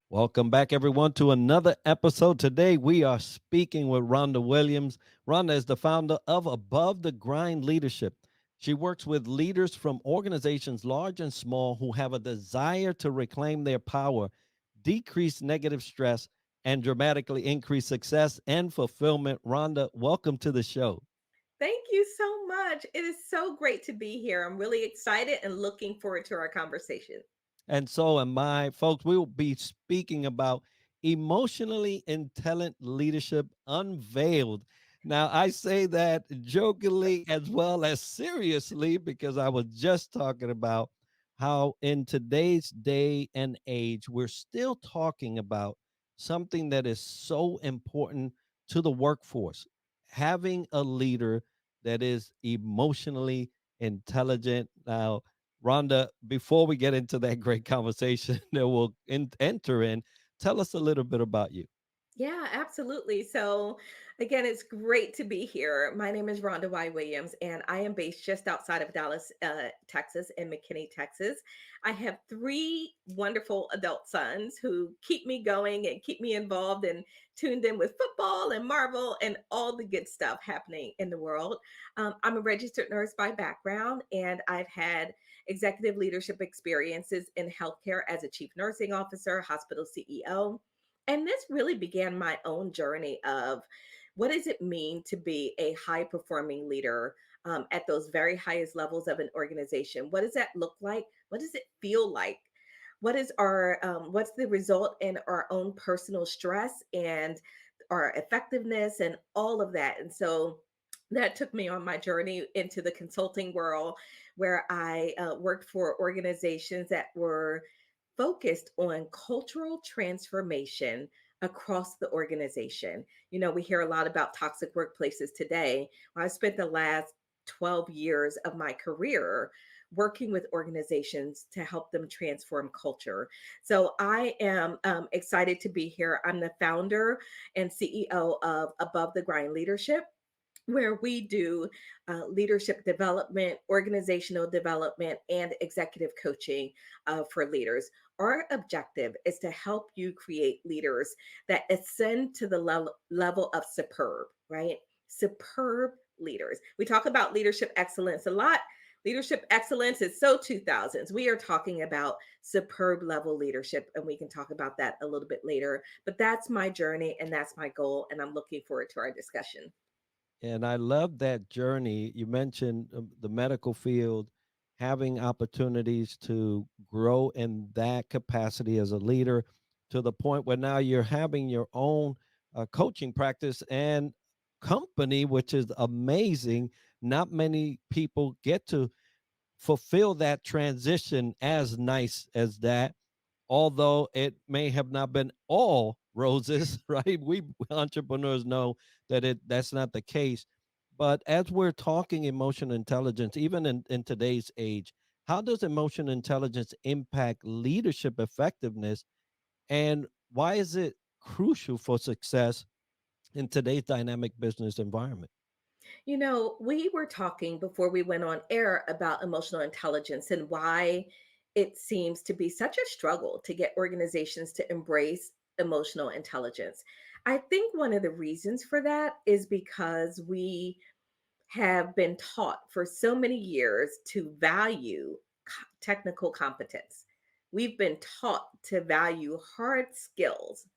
Welcome back, everyone, to another episode. Today, we are speaking with Rhonda Williams. Rhonda is the founder of Above the Grind Leadership. She works with leaders from organizations large and small who have a desire to reclaim their power, decrease negative stress, and dramatically increase success and fulfillment. Rhonda, welcome to the show. Thank you so much. It is so great to be here. I'm really excited and looking forward to our conversation. And so am I. Folks, we will be speaking about emotionally intelligent leadership unveiled. Now, I say that jokingly as well as seriously because I was just talking about how in today's day and age, we're still talking about something that is so important to the workforce, having a leader that is emotionally intelligent. Now, Rhonda, before we get into that great conversation that we'll enter in, tell us a little bit about you. Yeah, absolutely. So, again, it's great to be here. My name is Rhonda Y. Williams, and I am based just outside of Dallas, Texas, in McKinney, Texas. I have three wonderful adult sons who keep me going and keep me involved and tuned in with football and Marvel and all the good stuff happening in the world. I'm a registered nurse by background, and I've had executive leadership experiences in healthcare as a chief nursing officer, hospital CEO. And this really began my own journey of what does it mean to be a high performing leader at those very highest levels of an organization? What does that look like? What does it feel like? What's the result in our own personal stress and our effectiveness and all of that? And so that took me on my journey into the consulting world where I worked for organizations that were focused on cultural transformation across the organization. You know, we hear a lot about toxic workplaces today. Well, I spent the last 12 years of my career working with organizations to help them transform culture. So I am excited to be here. I'm the founder and CEO of Above the Grind Leadership, where we do leadership development, organizational development, and executive coaching for leaders. Our objective is to help you create leaders that ascend to the level of superb, right? Superb leaders. We talk about leadership excellence a lot. Leadership excellence is so 2000s. We are talking about superb level leadership, and we can talk about that a little bit later. But that's my journey and that's my goal. And I'm looking forward to our discussion. And I love that journey. You mentioned the medical field, having opportunities to grow in that capacity as a leader to the point where now you're having your own coaching practice and company, which is amazing. Not many people get to fulfill that transition as nice as that, although it may have not been all roses. Right, we entrepreneurs know that that's not the case. But as we're talking emotional intelligence, even in today's age, how does emotional intelligence impact leadership effectiveness, and why is it crucial for success in today's dynamic business environment? You know, we were talking before we went on air about emotional intelligence and why it seems to be such a struggle to get organizations to embrace emotional intelligence. I think one of the reasons for that is because we have been taught for so many years to value technical competence. We've been taught to value hard skills,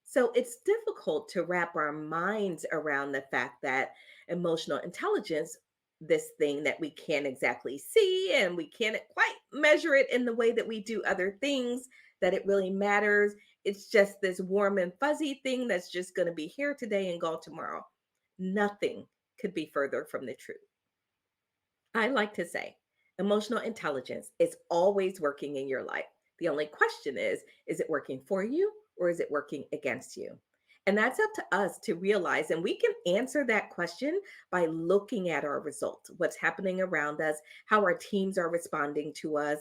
so it's difficult to wrap our minds around the fact that emotional intelligence, this thing that we can't exactly see and we can't quite measure it in the way that we do other things, that it really matters. It's just this warm and fuzzy thing that's just going to be here today and gone tomorrow. Nothing could be further from the truth. I like to say emotional intelligence is always working in your life. The only question is it working for you or is it working against you? And that's up to us to realize. And we can answer that question by looking at our results, what's happening around us, how our teams are responding to us.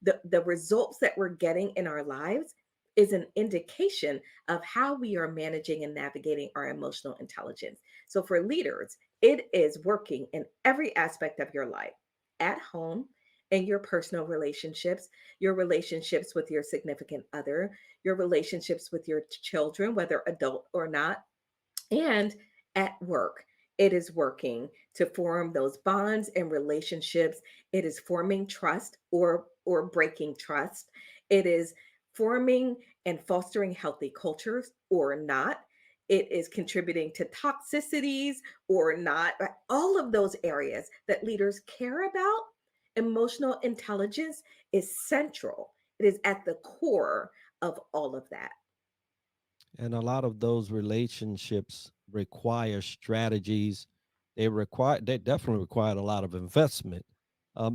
The results that we're getting in our lives is an indication of how we are managing and navigating our emotional intelligence. So for leaders, It is working in every aspect of your life, at home, in your personal relationships, your relationships with your significant other, your relationships with your children, whether adult or not, and at work. It is working to form those bonds and relationships. It is forming trust or breaking trust. It is forming and fostering healthy cultures or not. It is contributing to toxicities or not. But all of those areas that leaders care about, emotional intelligence is central. It is at the core of all of that. And a lot of those relationships require strategies. They definitely require a lot of investment.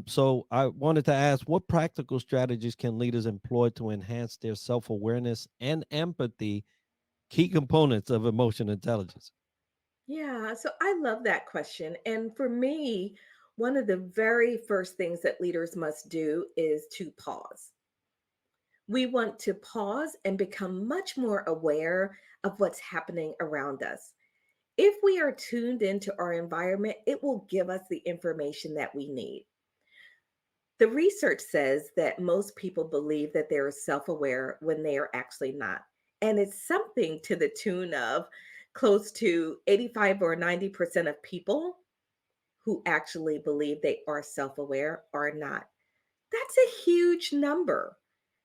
So I wanted to ask, what practical strategies can leaders employ to enhance their self-awareness and empathy, key components of emotional intelligence? Yeah, so I love that question. And for me, one of the very first things that leaders must do is to pause. We want to pause and become much more aware of what's happening around us. If we are tuned into our environment, it will give us the information that we need. The research says that most people believe that they are self aware when they are actually not. And it's something to the tune of close to 85 or 90% of people who actually believe they are self aware are not. That's a huge number.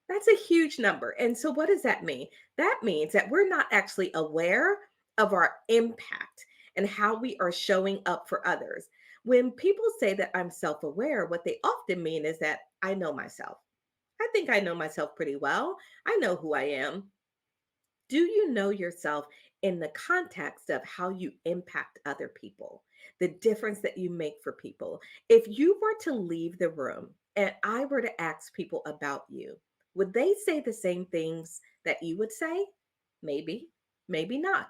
That's a huge number. And so, what does that mean? That means that we're not actually aware of our impact and how we are showing up for others. When people say that I'm self aware, what they often mean is that I know myself. I think I know myself pretty well. I know who I am. Do you know yourself in the context of how you impact other people, the difference that you make for people? If you were to leave the room and I were to ask people about you, would they say the same things that you would say? Maybe, maybe not.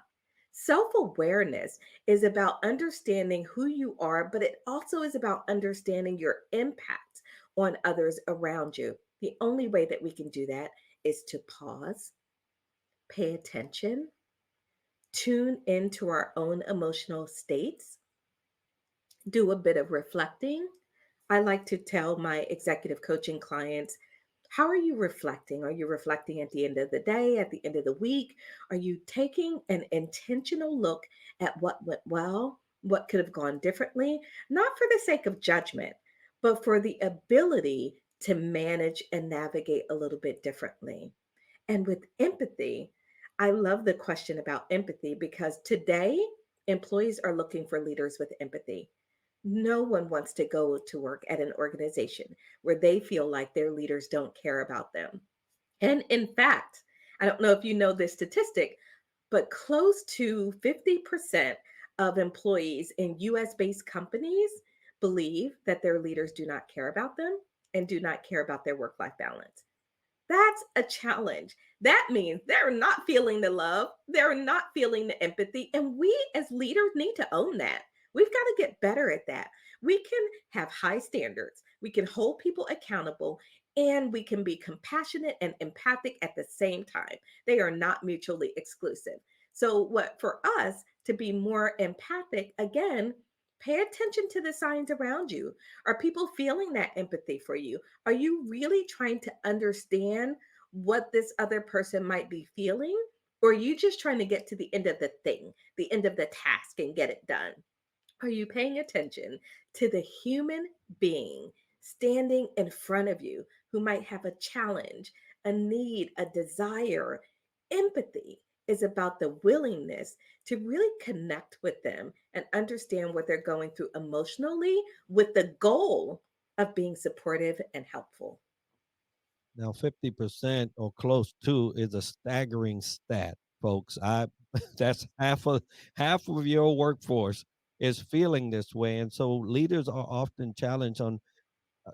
Self awareness is about understanding who you are, but it also is about understanding your impact on others around you. The only way that we can do that is to pause, pay attention, tune into our own emotional states, do a bit of reflecting. I like to tell my executive coaching clients, how are you reflecting? Are you reflecting at the end of the day, at the end of the week? Are you taking an intentional look at what went well, what could have gone differently? Not for the sake of judgment, but for the ability to manage and navigate a little bit differently. And with empathy, I love the question about empathy because today employees are looking for leaders with empathy. No one wants to go to work at an organization where they feel like their leaders don't care about them. And in fact, I don't know if you know this statistic, but close to 50% of employees in US based companies believe that their leaders do not care about them and do not care about their work life balance. That's a challenge. That means they're not feeling the love, they're not feeling the empathy. And we as leaders need to own that. We've got to get better at that. We can have high standards, we can hold people accountable, and we can be compassionate and empathic at the same time. They are not mutually exclusive. So, what for us to be more empathic, again, pay attention to the signs around you. Are people feeling that empathy for you? Are you really trying to understand what this other person might be feeling? Or are you just trying to get to the end of the thing, the end of the task and get it done? Are you paying attention to the human being standing in front of you who might have a challenge, a need, a desire? Empathy is about the willingness to really connect with them and understand what they're going through emotionally with the goal of being supportive and helpful. Now, 50% or close to is a staggering stat, folks. I that's half of your workforce is feeling this way. And so leaders are often challenged on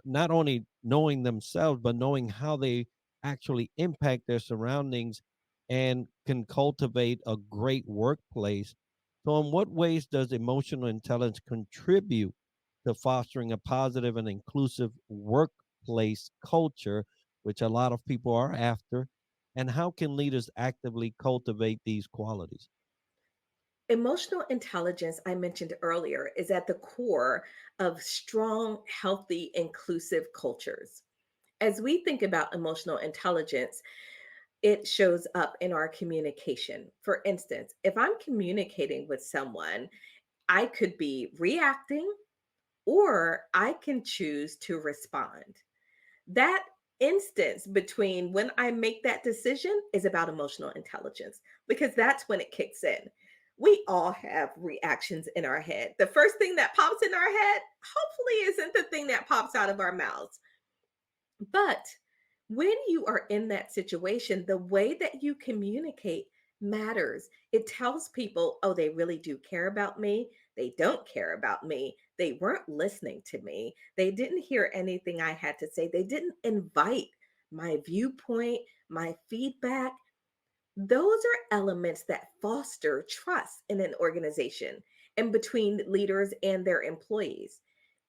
not only knowing themselves, but knowing how they actually impact their surroundings and can cultivate a great workplace. So, in what ways does emotional intelligence contribute to fostering a positive and inclusive workplace culture, which a lot of people are after? And how can leaders actively cultivate these qualities? Emotional intelligence, I mentioned earlier, is at the core of strong, healthy, inclusive cultures. As we think about emotional intelligence, it shows up in our communication. For instance, if I'm communicating with someone, I could be reacting or I can choose to respond. That instance between when I make that decision is about emotional intelligence because that's when it kicks in. We all have reactions in our head. The first thing that pops in our head hopefully isn't the thing that pops out of our mouths. But when you are in that situation, the way that you communicate matters. It tells people, oh, they really do care about me. They don't care about me. They weren't listening to me. They didn't hear anything I had to say. They didn't invite my viewpoint, my feedback. Those are elements that foster trust in an organization and between leaders and their employees.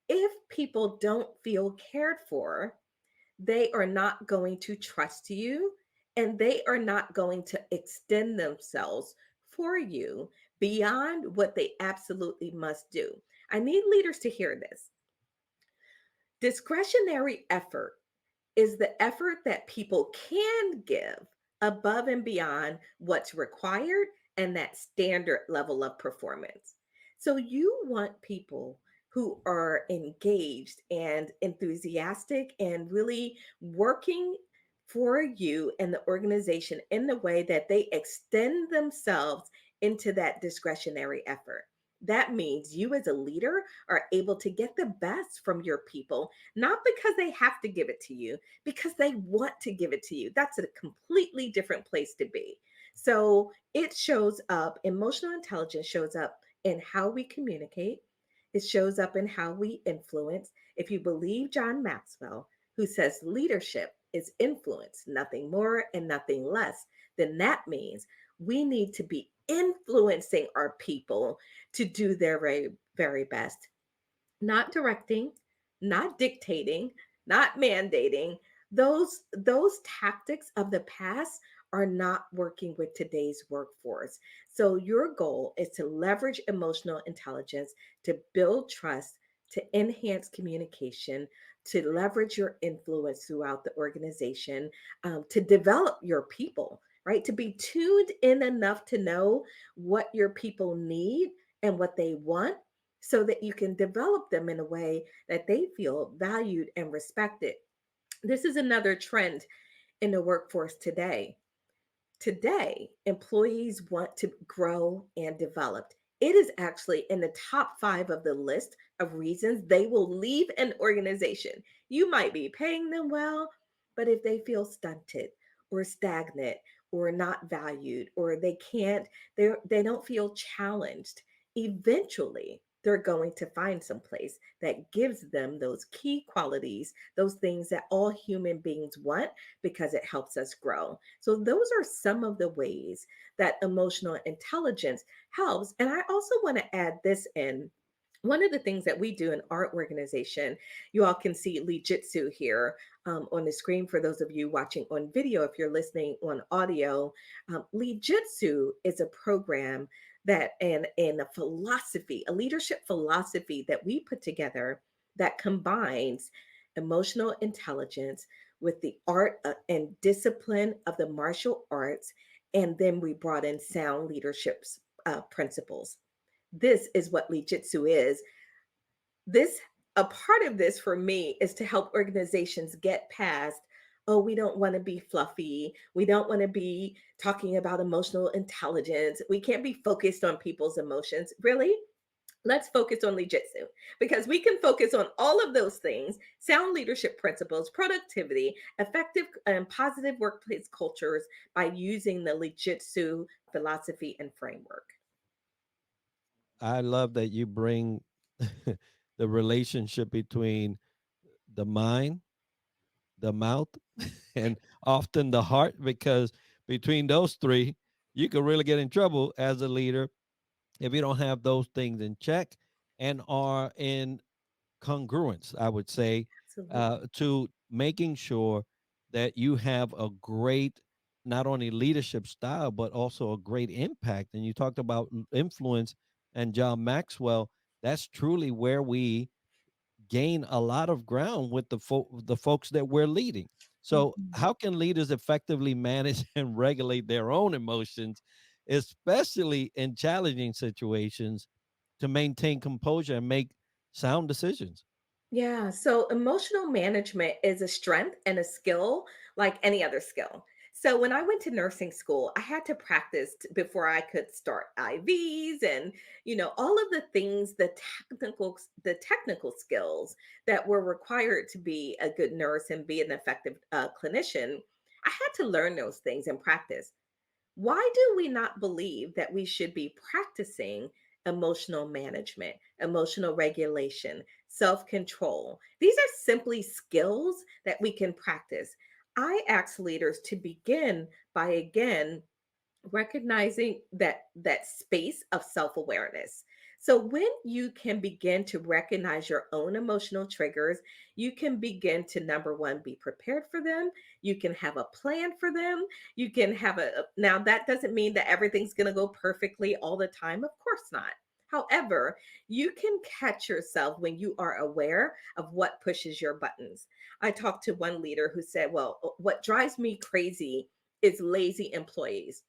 If people don't feel cared for, they are not going to trust you and they are not going to extend themselves for you beyond what they absolutely must do. I need leaders to hear this. Discretionary effort is the effort that people can give above and beyond what's required and that standard level of performance. So you want people who are engaged and enthusiastic and really working for you and the organization in the way that they extend themselves into that discretionary effort. That means you, as a leader, are able to get the best from your people, not because they have to give it to you, because they want to give it to you. That's a completely different place to be. So it shows up, emotional intelligence shows up in how we communicate, it shows up in how we influence. If you believe John Maxwell, who says leadership is influence, nothing more and nothing less, then that means we need to be influencing our people to do their very best, not directing, not dictating, not mandating. Those tactics of the past are not working with today's workforce. So your goal is to leverage emotional intelligence to build trust, to enhance communication, to leverage your influence throughout the organization, to develop your people, right? To be tuned in enough to know what your people need and what they want so that you can develop them in a way that they feel valued and respected. This is another trend in the workforce today. Today, employees want to grow and develop. It is actually in the top 5 of the list of reasons they will leave an organization. You might be paying them well, but if they feel stunted or stagnant or not valued or they don't feel challenged, eventually they're going to find some place that gives them those key qualities, those things that all human beings want because it helps us grow. So, those are some of the ways that emotional intelligence helps. And I also want to add this in. One of the things that we do in our organization, you all can see Lee Jitsu here on the screen for those of you watching on video. If you're listening on audio, Lee Jitsu is a program that and a philosophy, a leadership philosophy that we put together that combines emotional intelligence with the art and discipline of the martial arts. And then we brought in sound leadership principles. This is what Lee Jitsu is. This A part of this for me is to help organizations get past, oh, we don't want to be fluffy, we don't want to be talking about emotional intelligence, we can't be focused on people's emotions. Really, let's focus on Jitsu because we can focus on all of those things: sound leadership principles, productivity, effective and positive workplace cultures, by using the Jitsu philosophy and framework. I love that you bring the relationship between the mind, the mouth, and often the heart, because between those three, you can really get in trouble as a leader if you don't have those things in check and are in congruence, I would say, Absolutely. to making sure that you have a great not only leadership style, but also a great impact. And you talked about influence and John Maxwell. That's truly where we gain a lot of ground with the folks that we're leading. So, Mhm. how can leaders effectively manage and regulate their own emotions, especially in challenging situations, to maintain composure and make sound decisions? Yeah, so emotional management is a strength and a skill like any other skill. So when I went to nursing school, I had to practice before I could start IVs and all of the things, the technical skills that were required to be a good nurse and be an effective clinician. I had to learn those things and practice. Why do we not believe that we should be practicing emotional management, emotional regulation, self control? These are simply skills that we can practice. I ask leaders to begin by again recognizing that space of self-awareness. So when you can begin to recognize your own emotional triggers, you can begin to number one, be prepared for them. You can have a plan for them. You can have now that doesn't mean that everything's going to go perfectly all the time, of course not. However, you can catch yourself when you are aware of what pushes your buttons. I talked to one leader who said, well, what drives me crazy is lazy employees.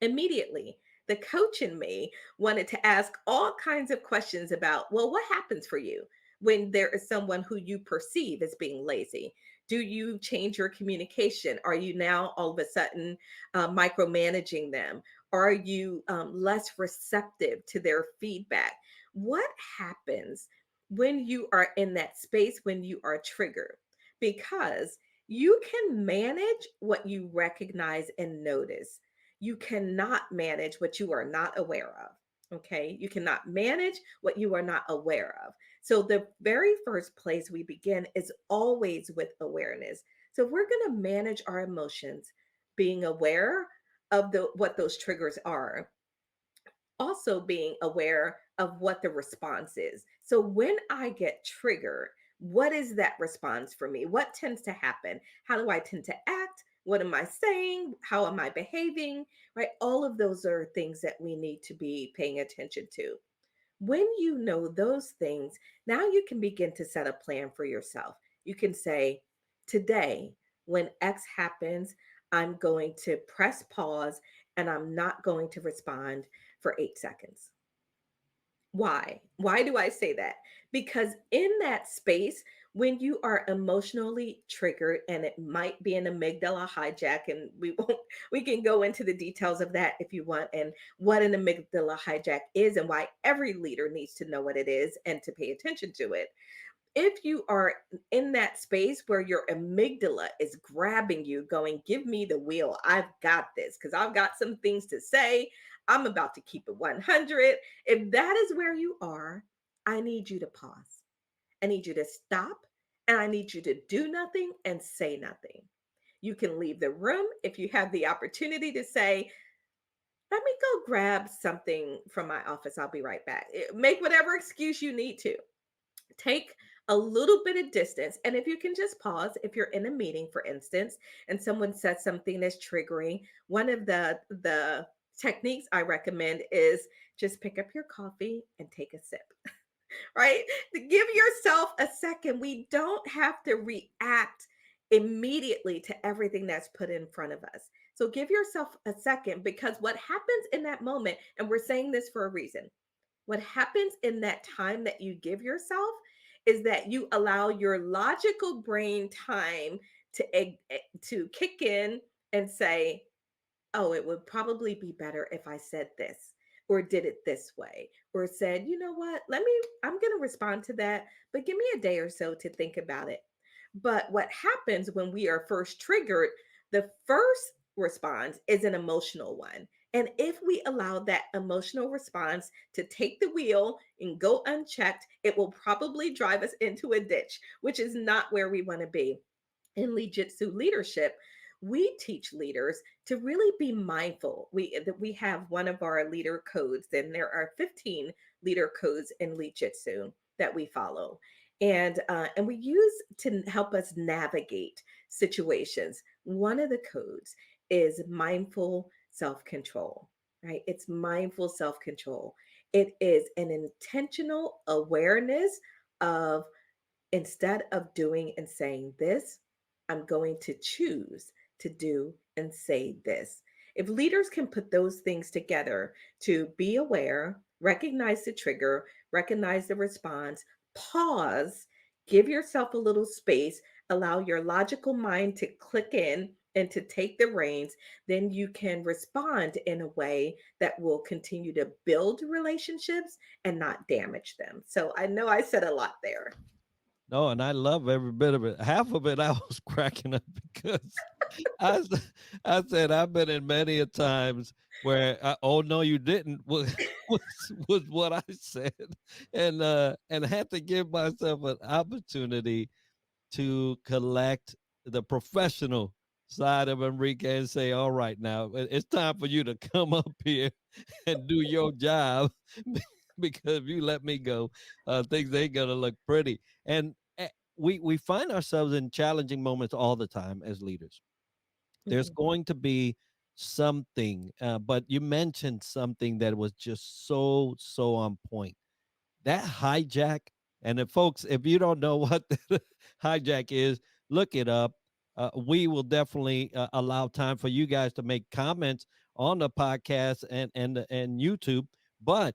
Immediately, the coach in me wanted to ask all kinds of questions about, well, what happens for you when there is someone who you perceive as being lazy? Do you change your communication? Are you now all of a sudden micromanaging them? Are you less receptive to their feedback? What happens when you are in that space when you are triggered? Because you can manage what you recognize and notice. You cannot manage what you are not aware of. Okay. You cannot manage what you are not aware of. So, the very first place we begin is always with awareness. So, if we're going to manage our emotions, being aware of what those triggers are, also being aware of what the response is. So when I get triggered, what is that response for me? What tends to happen? How do I tend to act? What am I saying? How am I behaving? Right? All of those are things that we need to be paying attention to. When you know those things, now you can begin to set a plan for yourself. You can say, today, when X happens, I'm going to press pause and I'm not going to respond for 8 seconds. Why? Why do I say that? Because in that space, when you are emotionally triggered, and it might be an amygdala hijack, and we won't, we can go into the details of that if you want, and what an amygdala hijack is, and why every leader needs to know what it is and to pay attention to it. If you are in that space where your amygdala is grabbing you, going, give me the wheel, I've got this, because I've got some things to say, I'm about to keep it 100. If that is where you are, I need you to pause. I need you to stop, and I need you to do nothing and say nothing. You can leave the room if you have the opportunity to say, let me go grab something from my office. I'll be right back. Make whatever excuse you need to. Take a little bit of distance. And if you can just pause, if you're in a meeting, for instance, and someone says something that's triggering, one of the techniques I recommend is just pick up your coffee and take a sip, right? Give yourself a second. We don't have to react immediately to everything that's put in front of us. So give yourself a second, because what happens in that moment, and we're saying this for a reason, what happens in that time that you give yourself is that you allow your logical brain time to kick in and say, oh, it would probably be better if I said this or did it this way, or said, you know what, I'm going to respond to that, but give me a day or so to think about it. But what happens when we are first triggered, the first response is an emotional one. And if we allow that emotional response to take the wheel and go unchecked, it will probably drive us into a ditch, which is not where we want to be. In Lee Jitsu leadership, we teach leaders to really be mindful. We have one of our leader codes, and there are 15 leader codes in Lee Jitsu that we follow, and we use to help us navigate situations. One of the codes is mindful self control, right? It's mindful self control. It is an intentional awareness of, instead of doing and saying this, I'm going to choose to do and say this. If leaders can put those things together, to be aware, recognize the trigger, recognize the response, pause, give yourself a little space, allow your logical mind to click in and to take the reins, then you can respond in a way that will continue to build relationships and not damage them. So I know I said a lot there. No, and I love every bit of it. Half of it I was cracking up because I, s- I said I've been in many a times where oh no you didn't was what I said, and had to give myself an opportunity to collect the professional side of Enrique and say, all right, now it's time for you to come up here and do your job because if you let me go, things ain't gonna look pretty. And we find ourselves in challenging moments all the time as leaders. There's Mhm, going to be something, but you mentioned something that was just so on point, that hijack. And if folks, if you don't know what the hijack is, look it up. We will definitely allow time for you guys to make comments on the podcast and YouTube, but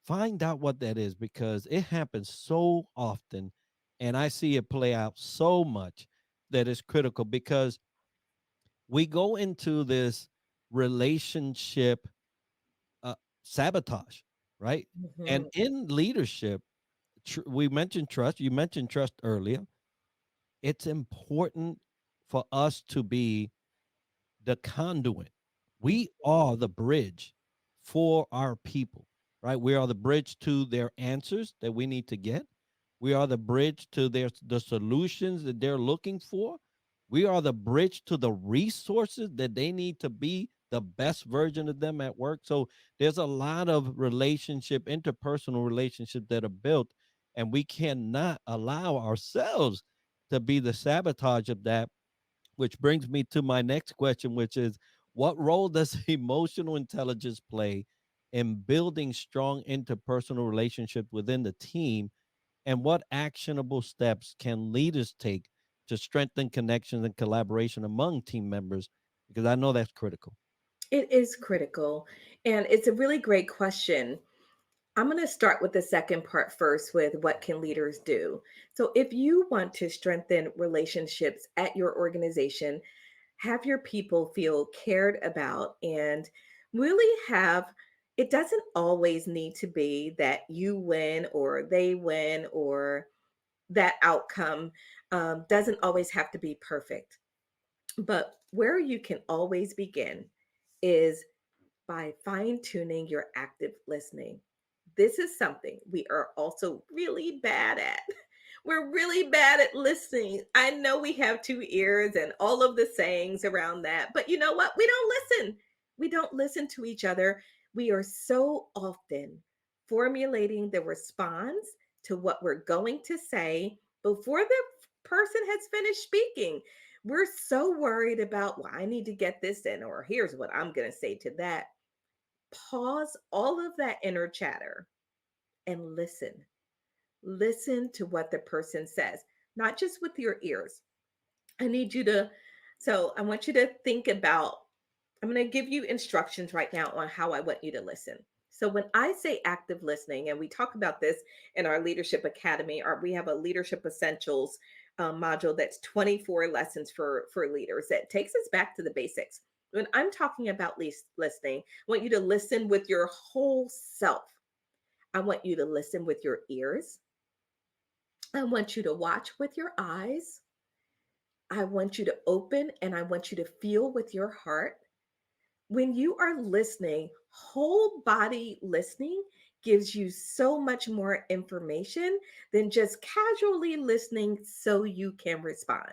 find out what that is because it happens so often, and I see it play out so much that is critical because we go into this relationship uh, sabotage, right? And mhm, in leadership, we mentioned trust. You mentioned trust earlier. It's important for us to be the conduit. We are the bridge for our people, right? We are the bridge to their answers that we need to get. We are the bridge to the solutions that they're looking for. We are the bridge to the resources that they need to be the best version of them at work. So there's a lot of interpersonal relationships that are built, and we cannot allow ourselves to be the sabotage of that, which brings me to my next question, which is what role does emotional intelligence play in building strong interpersonal relationships within the team? And what actionable steps can leaders take to strengthen connections and collaboration among team members? Because I know that's critical. It is critical. And it's a really great question. I'm going to start with the second part first with what can leaders do. So, if you want to strengthen relationships at your organization, have your people feel cared about, and really have, it doesn't always need to be that you win or they win, or that outcome doesn't always have to be perfect. But where you can always begin is by fine tuning your active listening. This is something we are also really bad at. We're really bad at listening. I know we have two ears and all of the sayings around that, but you know what? We don't listen. We don't listen to each other. We are so often formulating the response to what we're going to say before the person has finished speaking. We're so worried about, well, I need to get this in, or here's what I'm going to say to that. Pause all of that inner chatter and listen. Listen to what the person says, not just with your ears. I need you to, so I want you to think about, I'm going to give you instructions right now on how I want you to listen. So when I say active listening, and we talk about this in our Leadership Academy, or we have a Leadership Essentials module that's 24 lessons for leaders that takes us back to the basics. When I'm talking about listening, I want you to listen with your whole self. I want you to listen with your ears. I want you to watch with your eyes. I want you to open and I want you to feel with your heart. When you are listening, whole body listening gives you so much more information than just casually listening so you can respond.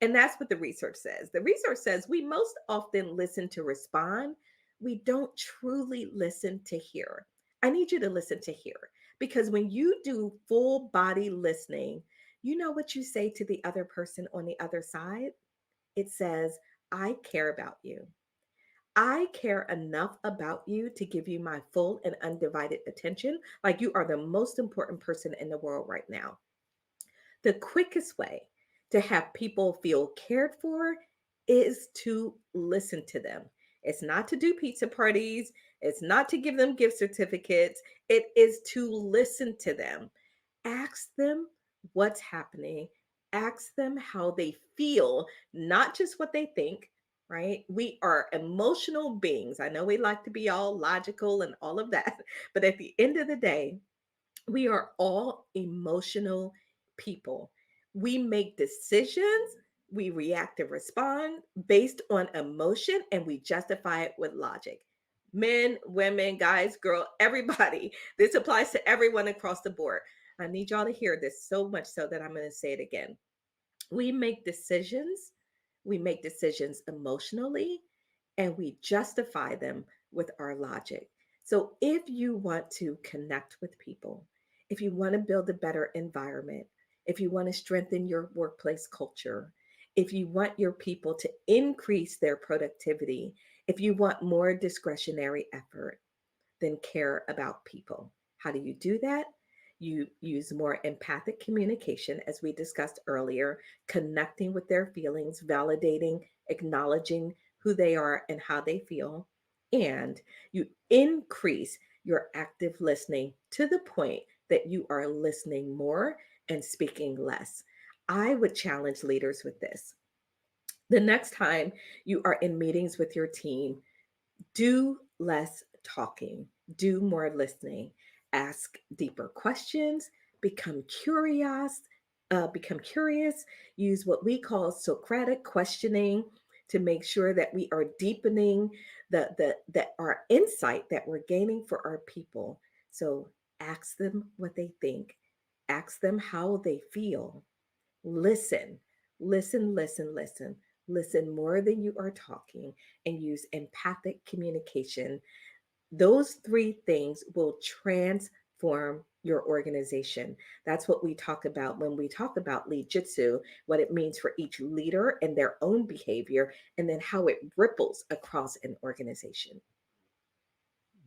And that's what the research says. The research says we most often listen to respond. We don't truly listen to hear. I need you to listen to hear, because when you do full body listening, you know what you say to the other person on the other side? It says, I care about you. I care enough about you to give you my full and undivided attention. Like you are the most important person in the world right now. The quickest way to have people feel cared for is to listen to them. It's not to do pizza parties, it's not to give them gift certificates, it is to listen to them. Ask them what's happening, ask them how they feel, not just what they think, right? We are emotional beings. I know we like to be all logical and all of that, but at the end of the day, we are all emotional people. We make decisions, we react and respond based on emotion, and we justify it with logic. Men, women, guys, girl, everybody. This applies to everyone across the board. I need y'all to hear this so much so that I'm going to say it again. We make decisions emotionally, and we justify them with our logic. So if you want to connect with people, if you want to build a better environment, if you want to strengthen your workplace culture, if you want your people to increase their productivity, if you want more discretionary effort, then care about people. How do you do that? You use more empathic communication, as we discussed earlier, connecting with their feelings, validating, acknowledging who they are and how they feel. And you increase your active listening to the point that you are listening more and speaking less. I would challenge leaders with this. The next time you are in meetings with your team, do less talking, do more listening, ask deeper questions, become curious, become curious, use what we call Socratic questioning to make sure that we are deepening the our insight that we're gaining for our people. So ask them what they think, ask them how they feel, listen, listen. Listen more than you are talking and use empathic communication. Those three things will transform your organization. That's what we talk about when we talk about lead jitsu, what it means for each leader and their own behavior, and then how it ripples across an organization.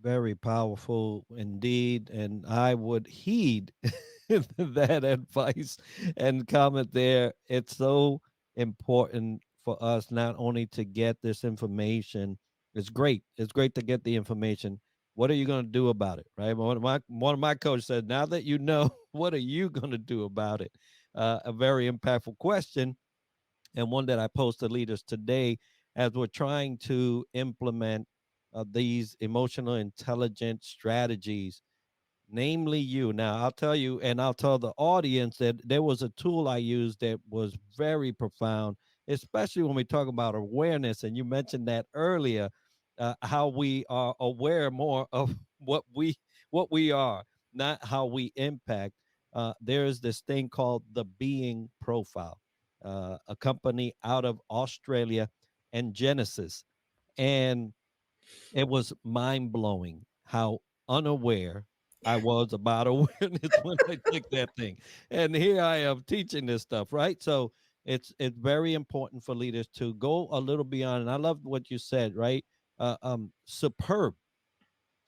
Very powerful indeed. And I would heed that advice and comment there. It's so important for us not only to get this information, it's great. It's great to get the information. What are you going to do about it? Right. One of my coaches said, now that you know, what are you going to do about it? A very impactful question, and one that I post to leaders today as we're trying to implement these emotional intelligence strategies, namely you. Now, I'll tell you, and I'll tell the audience that there was a tool I used that was very profound, especially when we talk about awareness. And you mentioned that earlier, how we are aware more of what we are, not how we impact. There is this thing called the being profile, a company out of Australia and Genesis, and it was mind blowing how unaware I was about awareness when I took that thing. And here I am teaching this stuff, right? So it's very important for leaders to go a little beyond. And I love what you said, right? Superb.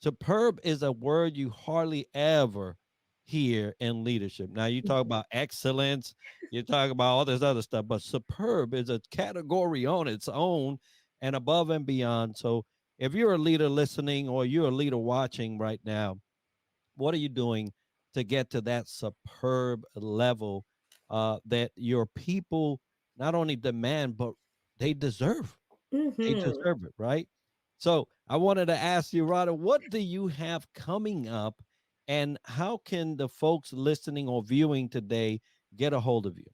Superb is a word you hardly ever hear in leadership. Now you talk Mhm. about excellence, you talk about all this other stuff, but superb is a category on its own and above and beyond. So if you're a leader listening or you're a leader watching right now, what are you doing to get to that superb level that your people not only demand, but they deserve? They Mhm. deserve it, right? So I wanted to ask you, Rada, what do you have coming up, and how can the folks listening or viewing today get a hold of you?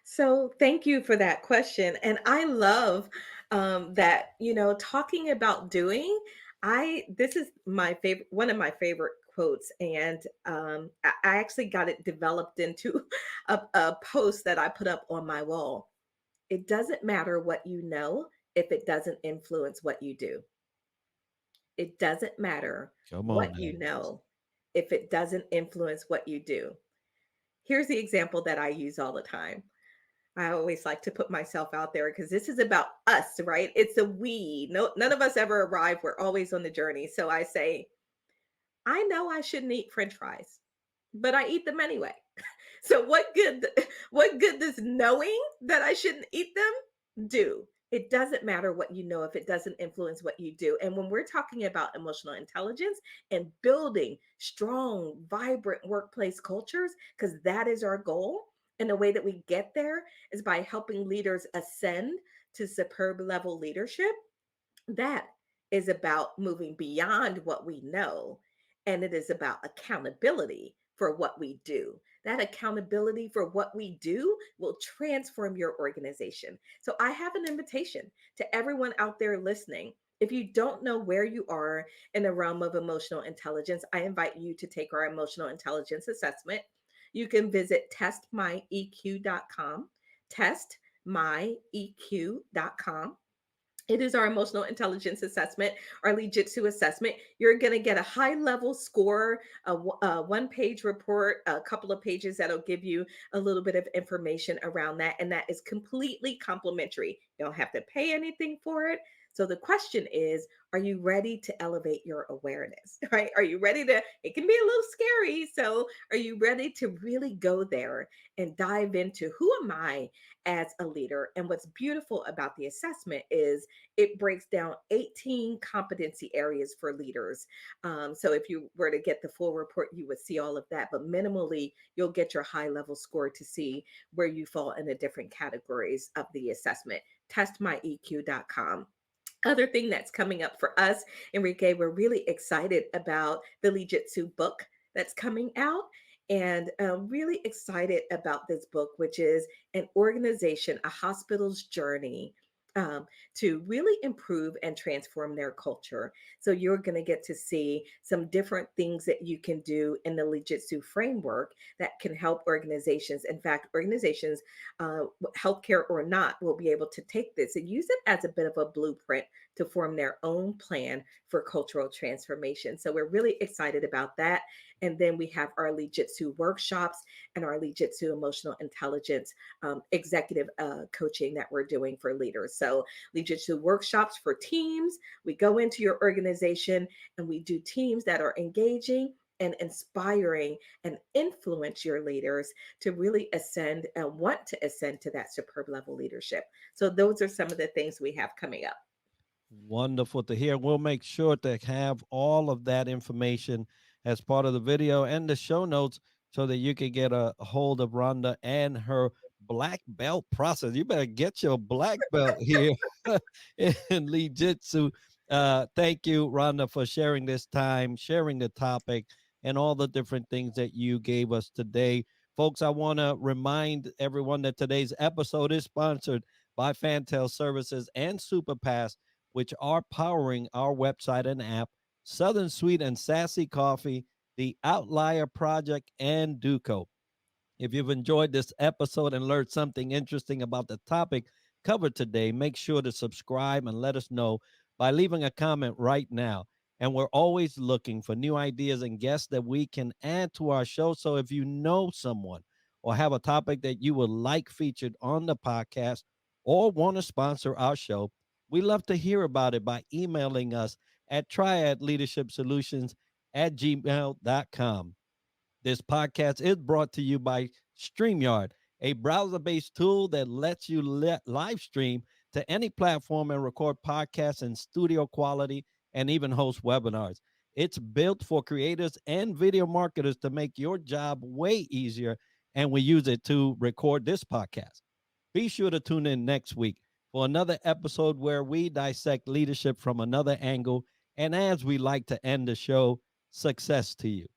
So thank you for that question. And I love that, talking about doing, this is my favorite, one of my favorite quotes. And I actually got it developed into a post that I put up on my wall. It doesn't matter what you know if it doesn't influence what you do. It doesn't matter Come on what now. you know if it doesn't influence what you do. Here's the example that I use all the time. I always like to put myself out there because this is about us, right? It's a we. No, none of us ever arrive. We're always on the journey. So I say, I know I shouldn't eat French fries, but I eat them anyway. So what good does knowing that I shouldn't eat them do? It doesn't matter what you know if it doesn't influence what you do. And when we're talking about emotional intelligence and building strong, vibrant workplace cultures, because that is our goal, and the way that we get there is by helping leaders ascend to superb level leadership. That is about moving beyond what we know, and it is about accountability for what we do. That accountability for what we do will transform your organization. So, I have an invitation to everyone out there listening. If you don't know where you are in the realm of emotional intelligence, I invite you to take our emotional intelligence assessment. You can visit testmyeq.com, testmyeq.com. It is our emotional intelligence assessment, our Lee Jitsu assessment. You're going to get a high level score, a one-page report, a couple of pages that'll give you a little bit of information around that. And that is completely complimentary. You don't have to pay anything for it. So the question is, are you ready to elevate your awareness? Right? Are you ready to? It can be a little scary. So are you ready to really go there and dive into who am I as a leader? And what's beautiful about the assessment is it breaks down 18 competency areas for leaders. So if you were to get the full report, you would see all of that. But minimally, you'll get your high level score to see where you fall in the different categories of the assessment. Testmyeq.com. Other thing that's coming up for us, Enrique, we're really excited about the Lee Jitsu book that's coming out. And really excited about this book, which is an organization, a hospital's journey um, to really improve and transform their culture. So you're going to get to see some different things that you can do in the Lee Jitsu framework that can help organizations. In fact, organizations, healthcare or not, will be able to take this and use it as a bit of a blueprint to form their own plan for cultural transformation. So we're really excited about that. And then we have our Lee Jitsu workshops and our Lee Jitsu emotional intelligence executive coaching that we're doing for leaders. So Lee Jitsu workshops for teams. We go into your organization and we do teams that are engaging and inspiring and influence your leaders to really ascend and want to ascend to that superb level leadership. So those are some of the things we have coming up. Wonderful to hear. We'll make sure to have all of that information as part of the video and the show notes so that you can get a hold of Rhonda and her black belt process. You better get your black belt here in Lee Jitsu. Thank you, Rhonda, for sharing this time, sharing the topic, and all the different things that you gave us today. Folks, I want to remind everyone that today's episode is sponsored by Fantel Services and Superpass, which are powering our website and app, Southern Sweet and Sassy Coffee, The Outlier Project, and Duco. If you've enjoyed this episode and learned something interesting about the topic covered today, make sure to subscribe and let us know by leaving a comment right now. And we're always looking for new ideas and guests that we can add to our show. So if you know someone or have a topic that you would like featured on the podcast or want to sponsor our show, we love to hear about it by emailing us at triadleadershipsolutions at gmail.com. This podcast is brought to you by StreamYard, a browser based tool that lets you live stream to any platform and record podcasts in studio quality and even host webinars. It's built for creators and video marketers to make your job way easier, and we use it to record this podcast. Be sure to tune in next week for another episode where we dissect leadership from another angle. And as we like to end the show, success to you.